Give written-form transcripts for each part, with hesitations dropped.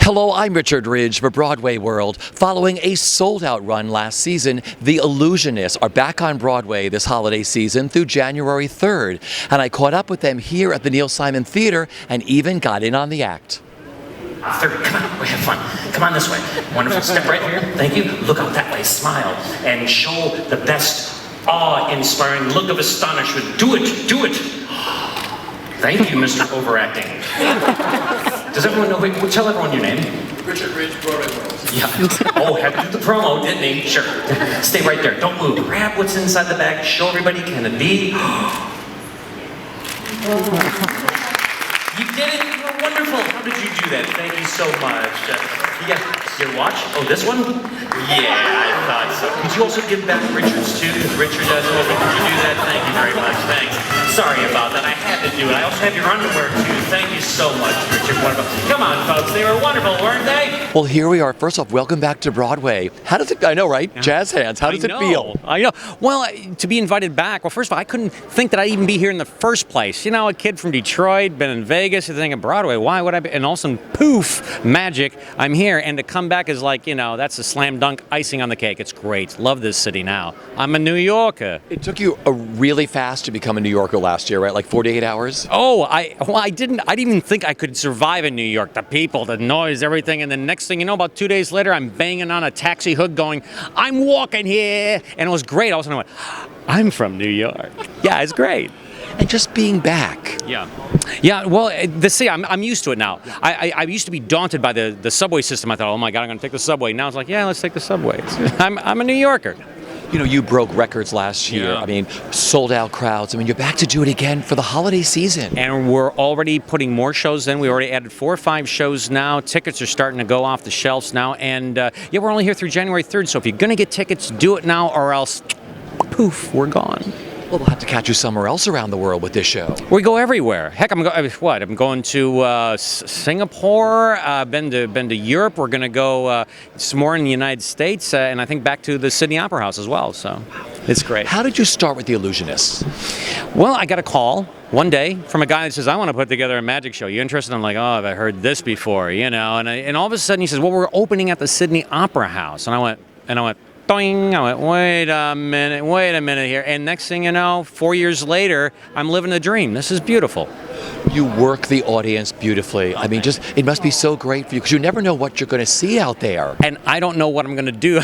Hello, I'm Richard Ridge for Broadway World. Following a sold-out run last season, the Illusionists are back on Broadway this holiday season through January 3rd. And I caught up with them here at the Neil Simon Theater and even got in on the act. Come on, we have fun. Come on this way. Wonderful. Step right here. Thank you. Look out that way. Smile. And show the best awe-inspiring look of astonishment. Do it. Do it. Thank you, Mr. Overacting. Does everyone know? Tell everyone your name. Richard Ridge, BroadwayWorld. Yeah. Oh, had to do the promo, didn't he? Sure. Stay right there. Don't move. Grab what's inside the bag. Show everybody. Can it be? You did it. You were wonderful. How did you do that? Thank you so much. Yeah. Your watch? Oh, this one? Yeah, I thought so. Could you also give back Richard's too? Because Richard does it. Could you do that? Thank you very much. Thanks. Sorry about that. I had to do it. I also have your underwear too. Thank you so much, Richard. Wonderful. Come on, folks. They were wonderful, weren't they? Well, here we are. First off, welcome back to Broadway. How does it, I know, right? Jazz hands. How does it feel? I know. Well, to be invited back, well, first of all, I couldn't think that I'd even be here in the first place. You know, a kid from Detroit, been in Vegas, you're thinking, Broadway, why would I be? And all of a sudden, poof, magic, I'm here. And to come back is like, you know, that's a slam dunk icing on the cake. It's great. Love this city now. I'm a New Yorker. It took you really fast to become a New Yorker last year, right? Like 48 hours? Oh, I didn't even think I could survive in New York. The people, the noise, everything. And then next thing you know, about 2 days later, I'm banging on a taxi hood going, I'm walking here. And it was great. All of a sudden I went, I'm from New York. Yeah, it's great. And just being back. Yeah. Well, I'm used to it now. I used to be daunted by the subway system. I thought, oh my God, I'm going to take the subway. Now it's like, yeah, let's take the subway. I'm a New Yorker. You know, you broke records last year. Yeah. I mean, sold out crowds. I mean, you're back to do it again for the holiday season. And we're already putting more shows in. We already added 4 or 5 shows now. Tickets are starting to go off the shelves now. And yeah, we're only here through January 3rd. So if you're going to get tickets, do it now or else, poof, we're gone. Well, we'll have to catch you somewhere else around the world with this show. We go everywhere. Heck, I'm going to Singapore. Been to Europe. We're going to go some more in the United States, and I think back to the Sydney Opera House as well. So it's great. How did you start with the Illusionists? Well, I got a call one day from a guy that says, I want to put together a magic show. You interested? I'm like, oh, have I heard this before? You know, and all of a sudden he says, well, we're opening at the Sydney Opera House, and I went. Doing. I went, wait a minute here. And next thing you know, 4 years later, I'm living the dream. This is beautiful. You work the audience beautifully. I mean, just it must be so great for you because you never know what you're going to see out there. And I don't know what I'm going to do.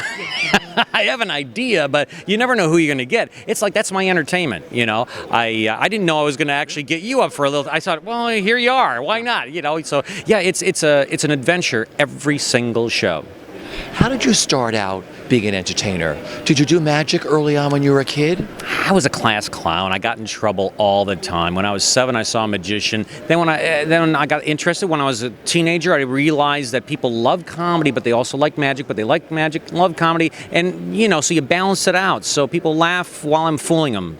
I have an idea, but you never know who you're going to get. It's like that's my entertainment, you know. I didn't know I was going to actually get you up for a little. I thought, well, here you are. Why not? You know. So yeah, it's an adventure every single show. How did you start out being an entertainer? Did you do magic early on when you were a kid? I was a class clown. I got in trouble all the time. When I was 7, I saw a magician. Then when I got interested, when I was a teenager, I realized that people love comedy, but they also like magic, but they like magic, love comedy. And, you know, so you balance it out. So people laugh while I'm fooling them.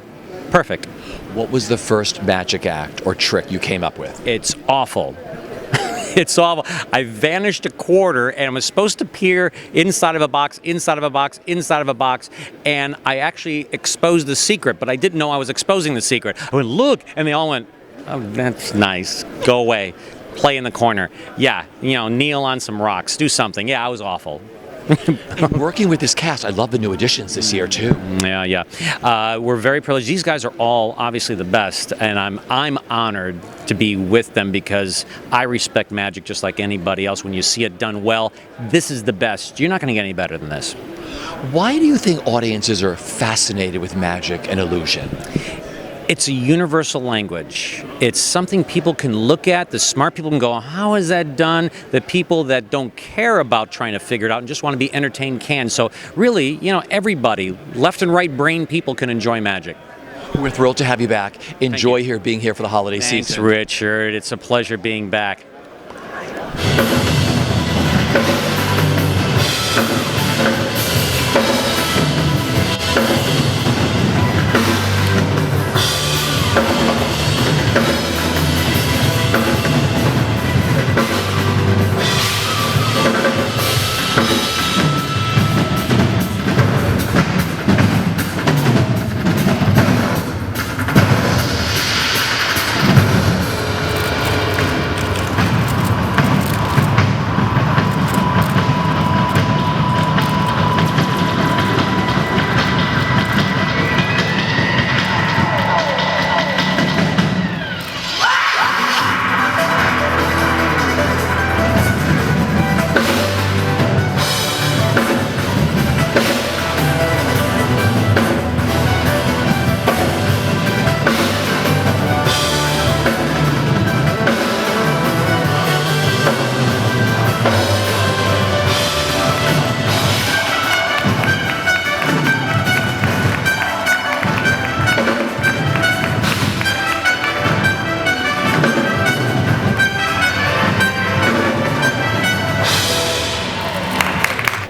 Perfect. What was the first magic act or trick you came up with? It's awful. It's awful. I vanished a quarter, and I was supposed to peer inside of a box, inside of a box, inside of a box, and I actually exposed the secret, but I didn't know I was exposing the secret. I went, look, and they all went, oh, that's nice. Go away. Play in the corner. Yeah, you know, kneel on some rocks. Do something. Yeah, I was awful. And working with this cast, I love the new additions this year too. Yeah. We're very privileged. These guys are all obviously the best, and I'm honored to be with them because I respect magic just like anybody else. When you see it done well, this is the best. You're not going to get any better than this. Why do you think audiences are fascinated with magic and illusion? It's a universal language. It's something people can look at. The smart people can go, how is that done? The people that don't care about trying to figure it out and just want to be entertained can. So really, you know, everybody, left and right brain people can enjoy magic. We're thrilled to have you back. Enjoy being here for the holiday season. Thanks, Richard. It's a pleasure being back.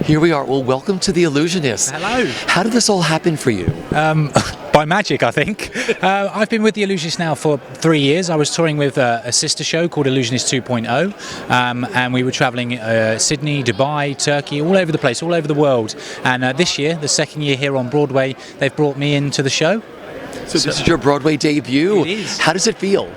Here we are. Well, welcome to the Illusionists. Hello. How did this all happen for you? By magic, I think. I've been with the Illusionists now for 3 years. I was touring with a sister show called Illusionists 2.0, and we were traveling Sydney, Dubai, Turkey, all over the place, all over the world. And this year, the second year here on Broadway, they've brought me into the show. So this is your Broadway debut. It is. How does it feel?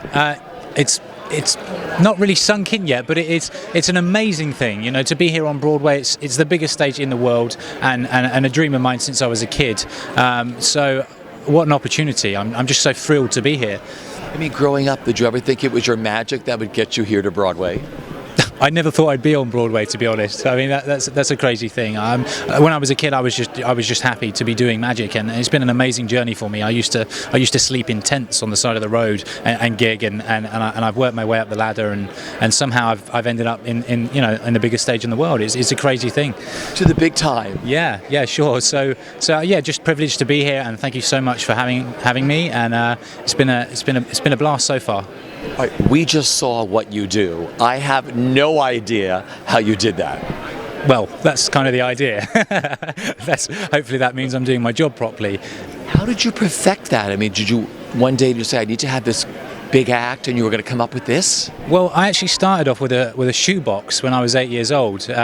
It's not really sunk in yet, but it's an amazing thing, you know, to be here on Broadway. It's the biggest stage in the world, and a dream of mine since I was a kid. So what an opportunity. I'm just so thrilled to be here. I mean, growing up, did you ever think it was your magic that would get you here to Broadway? I never thought I'd be on Broadway, to be honest. I mean, that's a crazy thing. When I was a kid, I was just happy to be doing magic, and it's been an amazing journey for me. I used to sleep in tents on the side of the road and gig, and I've worked my way up the ladder, and somehow I've ended up in the biggest stage in the world. It's a crazy thing. To the big time. Yeah, sure. So yeah, just privileged to be here, and thank you so much for having me. And it's been a blast so far. All right, we just saw what you do. I have no idea how you did that. Well, that's kind of the idea. Hopefully that means I'm doing my job properly. How did you perfect that? I mean, did you one day just say, I need to have this big act, and you were going to come up with this? Well, I actually started off with a shoebox when I was 8 years old. So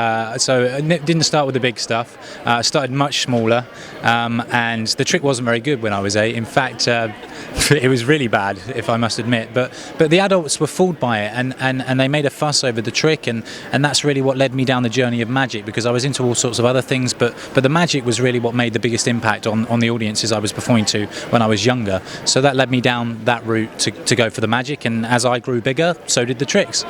I didn't start with the big stuff. I started much smaller, and the trick wasn't very good when I was 8. In fact, it was really bad, if I must admit. But the adults were fooled by it, and they made a fuss over the trick, and that's really what led me down the journey of magic, because I was into all sorts of other things, but the magic was really what made the biggest impact on the audiences I was performing to when I was younger. So that led me down that route to go for the magic, and as I grew bigger, so did the tricks.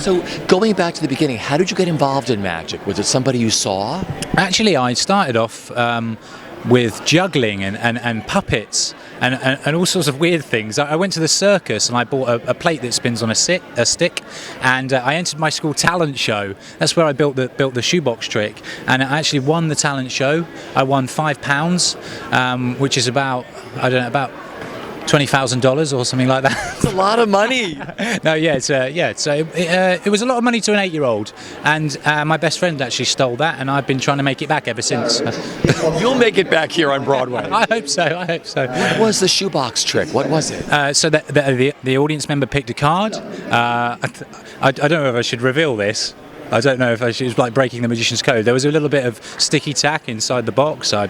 So going back to the beginning, how did you get involved in magic? Was it somebody you saw? Actually, I started off with juggling and puppets and all sorts of weird things. I went to the circus and I bought a plate that spins on a stick, and I entered my school talent show. That's where I built the shoebox trick, and I actually won the talent show. I won £5, which is about $20,000 or something like that. It's a lot of money. No, it was a lot of money to an 8-year-old, and my best friend actually stole that, and I've been trying to make it back ever since. You'll make it back here on Broadway. I hope so. What was the shoebox trick? What was it? So the audience member picked a card. I don't know if I should reveal this. I don't know if it was like breaking the magician's code. There was a little bit of sticky tack inside the box. I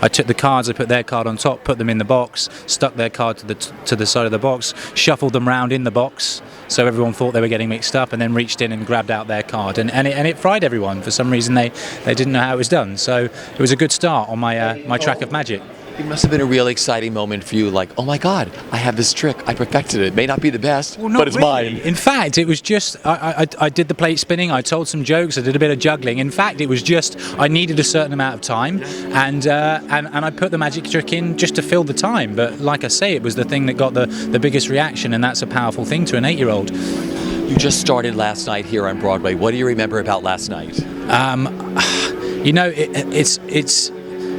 took the cards, I put their card on top, put them in the box, stuck their card to the side of the box, shuffled them round in the box, so everyone thought they were getting mixed up, and then reached in and grabbed out their card. And it fried everyone. For some reason, they didn't know how it was done. So it was a good start on my track of magic. It must have been a really exciting moment for you, like, oh my God, I have this trick, I perfected it. It may not be the best, but it's mine. In fact, it was just, I did the plate spinning, I told some jokes, I did a bit of juggling. In fact, it was just, I needed a certain amount of time, and I put the magic trick in just to fill the time. But like I say, it was the thing that got the biggest reaction, and that's a powerful thing to an 8-year-old. You just started last night here on Broadway. What do you remember about last night? It's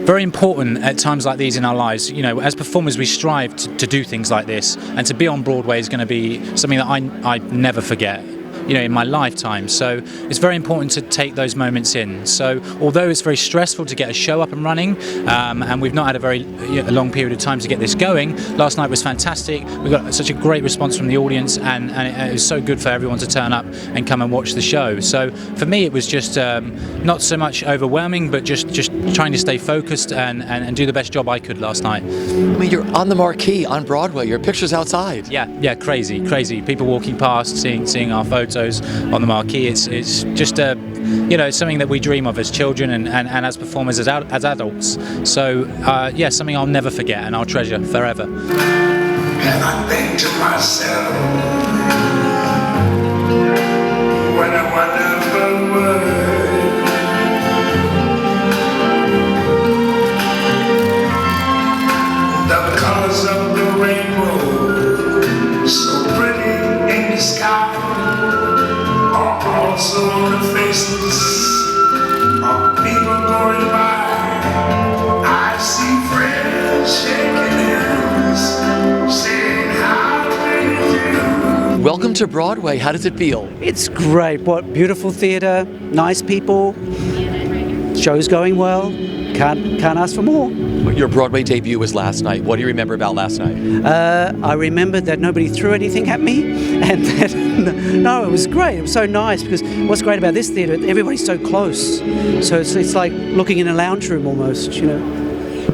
very important at times like these in our lives. You know, as performers, we strive to do things like this, and to be on Broadway is going to be something that I never forget, you know, in my lifetime. So it's very important to take those moments in. So although it's very stressful to get a show up and running, and we've not had a very long period of time to get this going, last night was fantastic. We got such a great response from the audience, and it was so good for everyone to turn up and come and watch the show. So for me, it was just not so much overwhelming, but just trying to stay focused and do the best job I could last night. I mean, you're on the marquee on Broadway. Your picture's outside. Yeah, crazy. People walking past, seeing our photos on the marquee. It's just it's something that we dream of as children and as performers as adults. So something I'll never forget and I'll treasure forever. And I think to myself, what a wonderful world. The colors of the rainbow, so pretty in the sky, are also on the faces of people going by. I see friends shaking hands, saying how do you do. Welcome to Broadway. How does it feel? It's great. What beautiful theatre, nice people. show's going well. Can't ask for more. Your Broadway debut was last night. What do you remember about last night? I remember that nobody threw anything at me, and that no, it was great. It was so nice because what's great about this theatre, everybody's so close. So it's like looking in a lounge room almost, you know.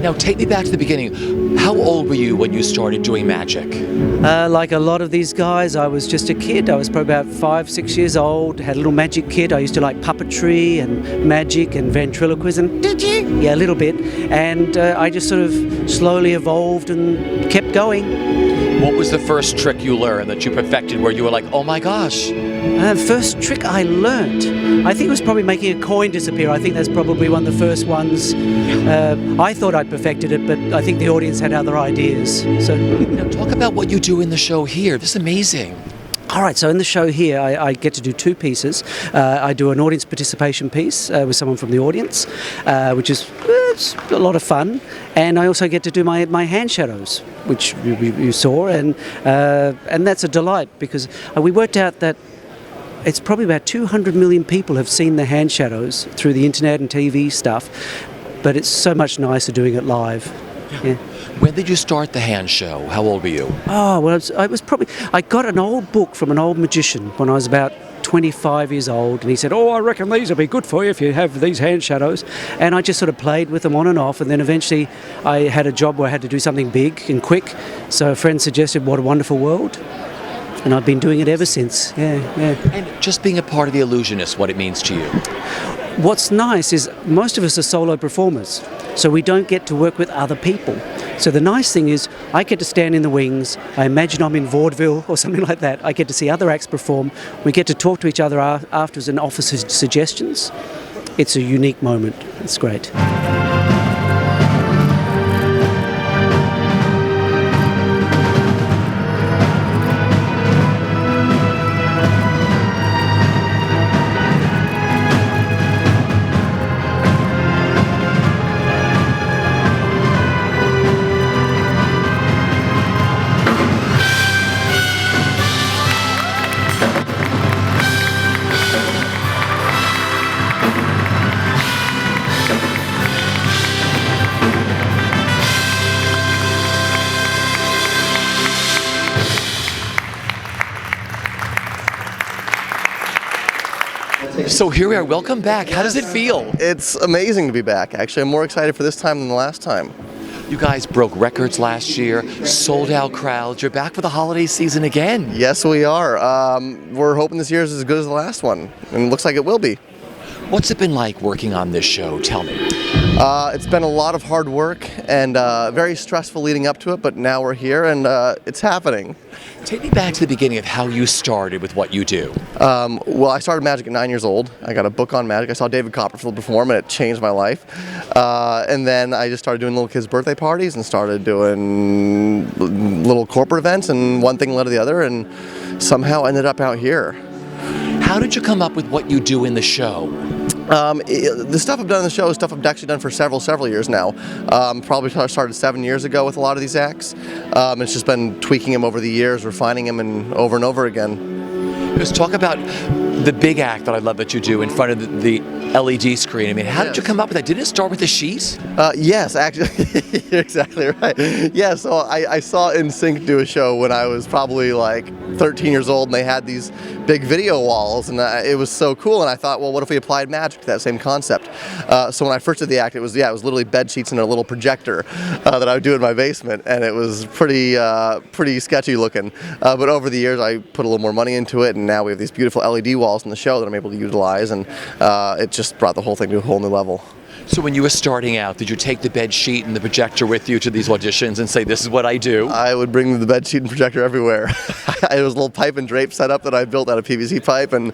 Now, take me back to the beginning. How old were you when you started doing magic? Like a lot of these guys, I was just a kid. I was probably about 5, 6 years old, had a little magic kit. I used to like puppetry and magic and ventriloquism. Did you? Yeah, a little bit. And I just sort of slowly evolved and kept going. What was the first trick you learned that you perfected where you were like, oh my gosh? First trick I learnt, I think it was probably making a coin disappear. I think that's probably one of the first ones. I thought I'd perfected it, but I think the audience had other ideas. So, Now talk about what you do in the show here. This is amazing. all right, so in the show here, I get to do 2 pieces. I do an audience participation piece with someone from the audience, which is it's a lot of fun. And I also get to do my hand shadows, which you saw, and that's a delight because we worked out that it's probably about 200 million people have seen the hand shadows through the internet and TV stuff, but it's so much nicer doing it live. Yeah. When did you start the hand show? How old were you? Oh, well, I got an old book from an old magician when I was about 25 years old, and he said, oh, I reckon these will be good for you if you have these hand shadows. And I just sort of played with them on and off, and then eventually I had a job where I had to do something big and quick, so a friend suggested What a Wonderful World. And I've been doing it ever since. Yeah. And just being a part of the Illusionists, what it means to you? What's nice is most of us are solo performers, so we don't get to work with other people. So the nice thing is I get to stand in the wings. I imagine I'm in vaudeville or something like that. I get to see other acts perform. We get to talk to each other afterwards and offer suggestions. It's a unique moment. It's great. So here we are. Welcome back. How does it feel? It's amazing to be back, actually. I'm more excited for this time than the last time. You guys broke records last year, sold out crowds. You're back for the holiday season again. Yes, we are. We're hoping this year is as good as the last one, and it looks like it will be. What's it been like working on this show? Tell me. It's been a lot of hard work and very stressful leading up to it, but now we're here and it's happening. Take me back to the beginning of how you started with what you do. Well, I started magic at 9 years old. I got a book on magic. I saw David Copperfield perform and it changed my life. And then I just started doing little kids' birthday parties and started doing little corporate events, and one thing led to the other, and somehow ended up out here. How did you come up with what you do in the show? The stuff I've done in the show is stuff I've actually done for several years now. Probably started 7 years ago with a lot of these acts. It's just been tweaking them over the years, refining them, and over again. Just talk about the big act that I love that you do in front of the LED screen. I mean, how did you come up with that? Did it start with a sheet? Yes, actually, you're exactly right. Yeah, so I saw NSYNC do a show when I was probably like 13 years old, and they had these big video walls, and it was so cool. And I thought, well, what if we applied magic to that same concept? So when I first did the act, it was literally bed sheets and a little projector that I would do in my basement, and it was pretty sketchy looking. But over the years, I put a little more money into it, and now we have these beautiful LED walls in the show that I'm able to utilize, and it just brought the whole thing to a whole new level. So when you were starting out, did you take the bed sheet and the projector with you to these auditions and say, this is what I do? I would bring the bed sheet and projector everywhere. It was a little pipe and drape setup that I built out of PVC pipe, and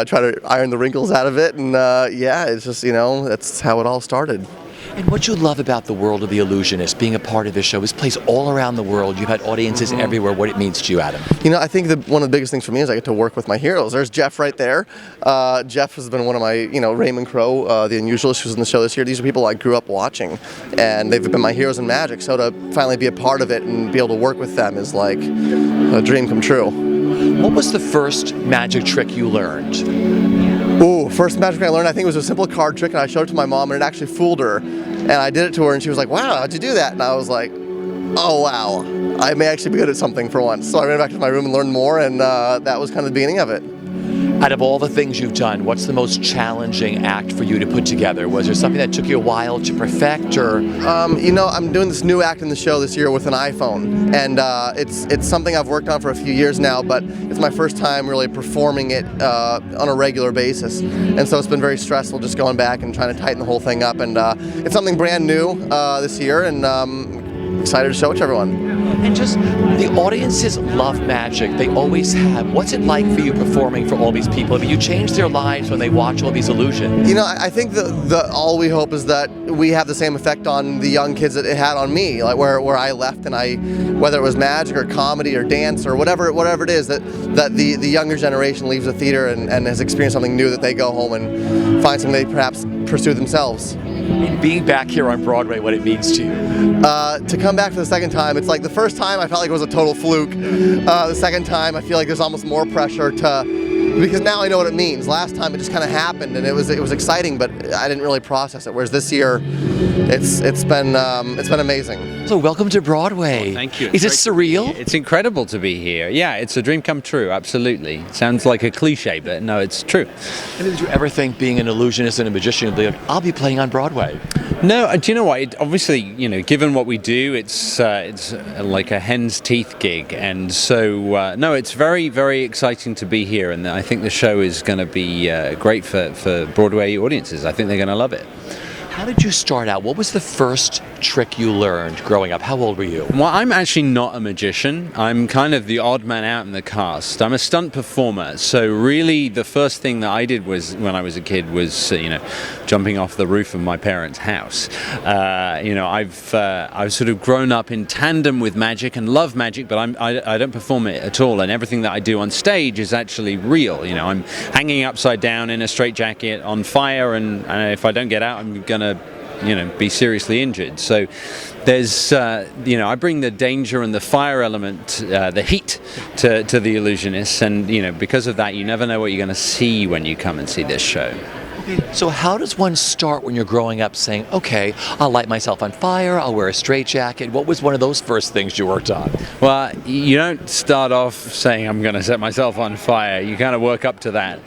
try to iron the wrinkles out of it, and yeah, it's just, that's how it all started. And what you love about the world of the Illusionists, being a part of this show, is plays all around the world. You've had audiences everywhere. What it means to you, Adam? I think that one of the biggest things for me is I get to work with my heroes. There's Jeff right there. Jeff has been one of my, Raymond Crow, the Unusualists, who's in the show this year. These are people I grew up watching, and they've been my heroes in magic. So to finally be a part of it and be able to work with them is like a dream come true. What was the first magic trick you learned? Ooh, first magic trick I learned, I think it was a simple card trick, and I showed it to my mom, and it actually fooled her. And I did it to her, and she was like, wow, how'd you do that? And I was like, oh wow, I may actually be good at something for once. So I ran back to my room and learned more, and that was kind of the beginning of it. Out of all the things you've done, what's the most challenging act for you to put together? Was there something that took you a while to perfect, or? You know, I'm doing this new act in the show this year with an iPhone, and it's something I've worked on for a few years now, but it's my first time really performing it on a regular basis, and so it's been very stressful just going back and trying to tighten the whole thing up, and it's something brand new this year, and excited to show it to everyone. And just, the audiences love magic. They always have. What's it like for you performing for all these people? I mean, you change their lives when they watch all these illusions. You know, I think all we hope is that we have the same effect on the young kids that it had on me, like where I left, and whether it was magic or comedy or dance or whatever it is, that the younger generation leaves the theater and has experienced something new, that they go home and find something they perhaps pursue themselves. Being back here on Broadway, what it means to you? To come back for the second time, it's like the first time I felt like it was a total fluke. The second time I feel like there's almost more pressure because now I know what it means. Last time it just kind of happened, and it was exciting, but I didn't really process it. Whereas this year, it's been amazing. So welcome to Broadway. Oh, thank you. Is it surreal? It's incredible to be here. Yeah, it's a dream come true. Absolutely. It sounds like a cliche, but no, it's true. I mean, did you ever think, being an illusionist and a magician, I'll be playing on Broadway? No, do you know what? Obviously, you know, given what we do, it's like a hen's teeth gig, and so no, it's very, very exciting to be here, and I think the show is going to be great for Broadway audiences. I think they're going to love it. How did you start out? What was the first trick you learned growing up? How old were you? Well, I'm actually not a magician. I'm kind of the odd man out in the cast. I'm a stunt performer. So really the first thing that I did was, when I was a kid, was jumping off the roof of my parents' house. I've sort of grown up in tandem with magic and love magic, but I don't perform it at all. And everything that I do on stage is actually real. You know, I'm hanging upside down in a straitjacket on fire, and if I don't get out, I'm going to be seriously injured. So there's I bring the danger and the fire element, the heat to the Illusionists, and because of that, you never know what you're going to see when you come and see this show. So how does one start when you're growing up saying, okay, I'll light myself on fire, I'll wear a straitjacket? What was one of those first things you worked on? Well, you don't start off saying, I'm going to set myself on fire. You kind of work up to that.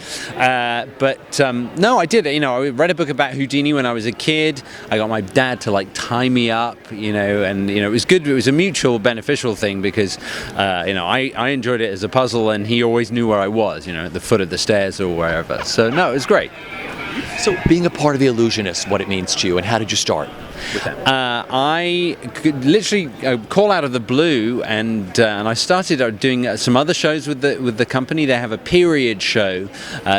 But no, I did. I read a book about Houdini when I was a kid. I got my dad to tie me up, and it was good. It was a mutual beneficial thing because, I enjoyed it as a puzzle, and he always knew where I was, at the foot of the stairs or wherever. So no, it was great. So being a part of the Illusionists, what it means to you, and how did you start with that? I could literally call out of the blue, and I started doing some other shows with the company. They have a period show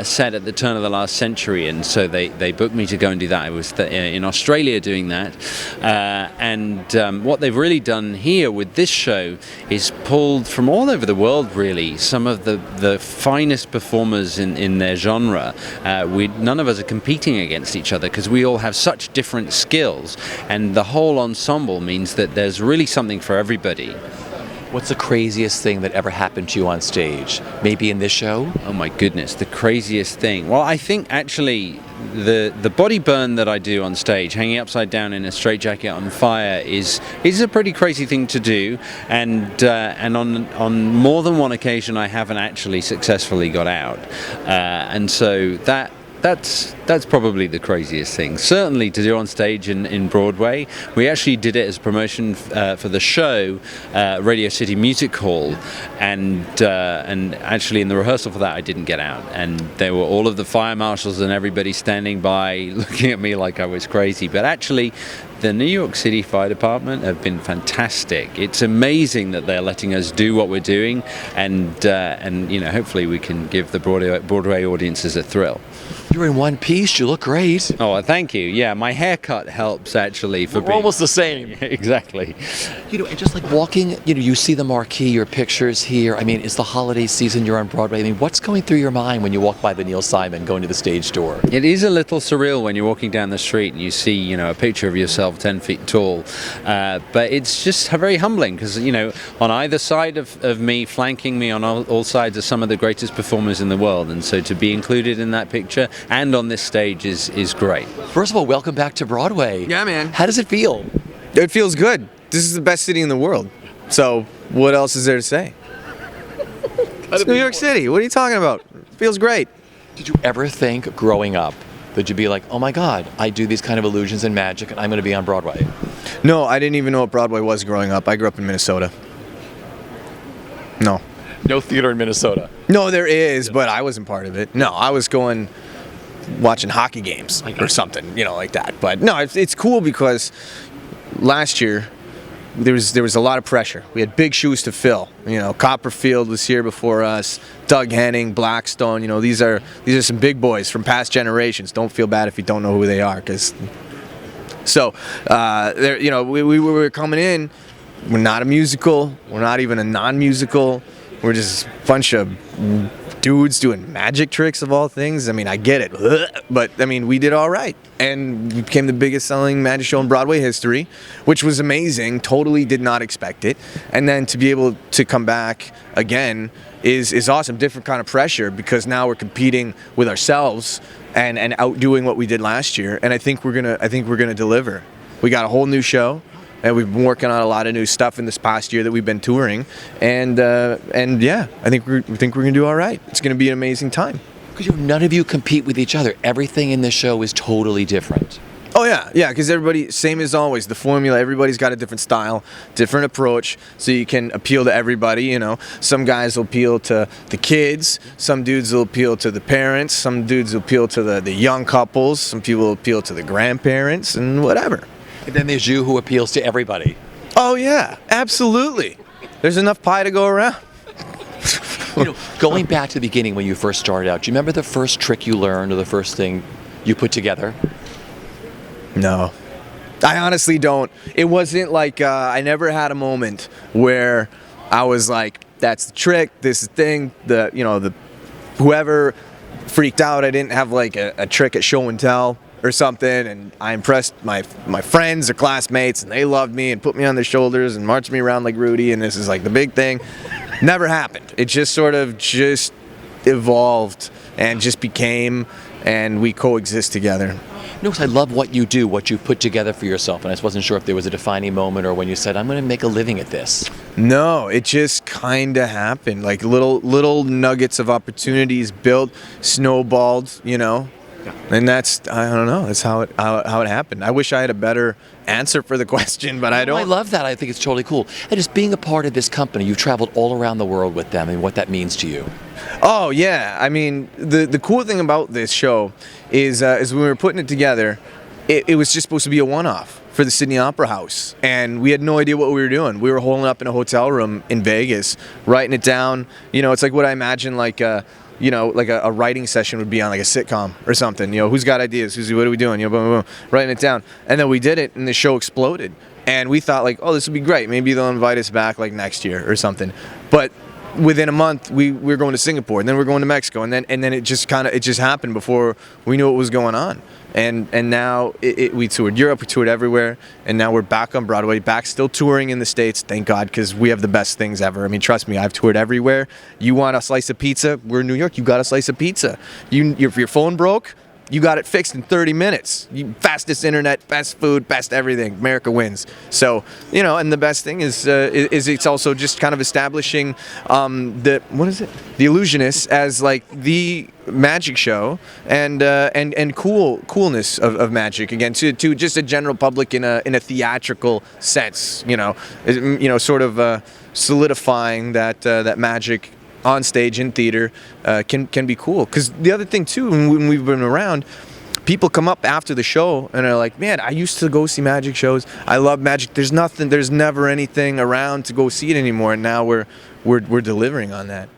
set at the turn of the last century, and so they booked me to go and do that. I was in Australia doing that, and what they've really done here with this show is pulled from all over the world, really, some of the finest performers in their genre. None of us are competing against each other because we all have such different skills, and the whole ensemble means that there's really something for everybody. What's the craziest thing that ever happened to you on stage? Maybe in this show? Oh my goodness, the craziest thing. Well, I think actually the body burn that I do on stage, hanging upside down in a straitjacket on fire, is a pretty crazy thing to do, and on more than one occasion I haven't actually successfully got out, and so that's probably the craziest thing. Certainly to do on stage in Broadway. We actually did it as promotion for the show, Radio City Music Hall, and actually in the rehearsal for that I didn't get out, and there were all of the fire marshals and everybody standing by looking at me like I was crazy. But actually the New York City Fire Department have been fantastic. It's amazing that they're letting us do what we're doing, and hopefully we can give the Broadway audiences a thrill. You're in one piece. You look great. Oh, thank you. Yeah, my haircut helps actually for We're almost the same. Exactly. And just like walking, you see the marquee, your pictures here. I mean, it's the holiday season. You're on Broadway. I mean, what's going through your mind when you walk by the Neil Simon going to the stage door? It is a little surreal when you're walking down the street and you see, a picture of yourself himself 10 feet tall. But it's just very humbling because, you know, on either side of me, flanking me on all sides, are some of the greatest performers in the world. And so to be included in that picture and on this stage is great. First of all, welcome back to Broadway. Yeah, man. How does it feel? It feels good. This is the best city in the world. So what else is there to say? It's New York City. What are you talking about? It feels great. Did you ever think growing up that you'd be like, oh my God, I do these kind of illusions and magic and I'm going to be on Broadway? No, I didn't even know what Broadway was growing up. I grew up in Minnesota. No. No theater in Minnesota. No, there is, but I wasn't part of it. No, I was watching hockey games or something, you know, like that. But no, it's cool because last year there was a lot of pressure. We had big shoes to fill. You know, Copperfield was here before us, Doug Henning, Blackstone. You know, these are some big boys from past generations. Don't feel bad if you don't know who they are, because you know, we were coming in. We're not a musical. We're not even a non-musical. We're just a bunch of dudes doing magic tricks of all things. I mean, I get it, but I mean, we did all right, and we became the biggest selling magic show in Broadway history, which was amazing. Totally did not expect it, and then to be able to come back again is awesome. Different kind of pressure because now we're competing with ourselves and outdoing what we did last year, and I think we're gonna deliver. We got a whole new show. And we've been working on a lot of new stuff in this past year that we've been touring, and yeah, I think we're gonna do all right. It's gonna be an amazing time. Because none of you compete with each other. Everything in this show is totally different. Oh yeah, because everybody, same as always, the formula. Everybody's got a different style, different approach, so you can appeal to everybody. You know, some guys will appeal to the kids, some dudes will appeal to the parents, some dudes will appeal to the young couples, some people will appeal to the grandparents, and whatever. And then there's you who appeals to everybody. Oh yeah, absolutely. There's enough pie to go around. You know, going back to the beginning when you first started out, do you remember the first trick you learned or the first thing you put together? No. I honestly don't. It wasn't like, I never had a moment where I was like, that's the trick, this is the thing, whoever freaked out. I didn't have like a trick at show and tell or something, and I impressed my friends or classmates, and they loved me and put me on their shoulders and marched me around like Rudy, and this is like the big thing. Never happened. It just sort of just evolved and just became, and we coexist together. No, because I love what you do, what you put together for yourself, and I just wasn't sure if there was a defining moment or when you said, I'm going to make a living at this. No, it just kind of happened. Like little nuggets of opportunities built, snowballed, you know. And that's, I don't know, that's how it happened. I wish I had a better answer for the question, but I don't. I love that. I think it's totally cool. And just being a part of this company, you've traveled all around the world with them and what that means to you. Oh, yeah. I mean, the cool thing about this show is when we were putting it together, it was just supposed to be a one-off for the Sydney Opera House. And we had no idea what we were doing. We were holding up in a hotel room in Vegas, writing it down. You know, it's like what I imagine like a writing session would be on like a sitcom or something. You know, who's got ideas? What are we doing? You know, boom, boom, boom, writing it down. And then we did it, and the show exploded. And we thought like, oh, this would be great. Maybe they'll invite us back like next year or something. But within a month, we were going to Singapore, and then we're going to Mexico, and then it just happened before we knew what was going on. And now we toured Europe, we toured everywhere, and now we're back on Broadway, back still touring in the States, thank God, because we have the best things ever. I mean, trust me, I've toured everywhere. You want a slice of pizza? We're in New York, you got a slice of pizza. If your phone broke, you got it fixed in 30 minutes. Fastest internet, best food, best everything. America wins. So, you know, and the best thing is it's also just kind of establishing the Illusionists as like the magic show and coolness of magic again to just a general public in a theatrical sense. You know, sort of solidifying that magic on stage in theater can be cool. Because the other thing too, when we've been around, people come up after the show and are like, man, I used to go see magic shows. I love magic. There's never anything around to go see it anymore, and now we're delivering on that.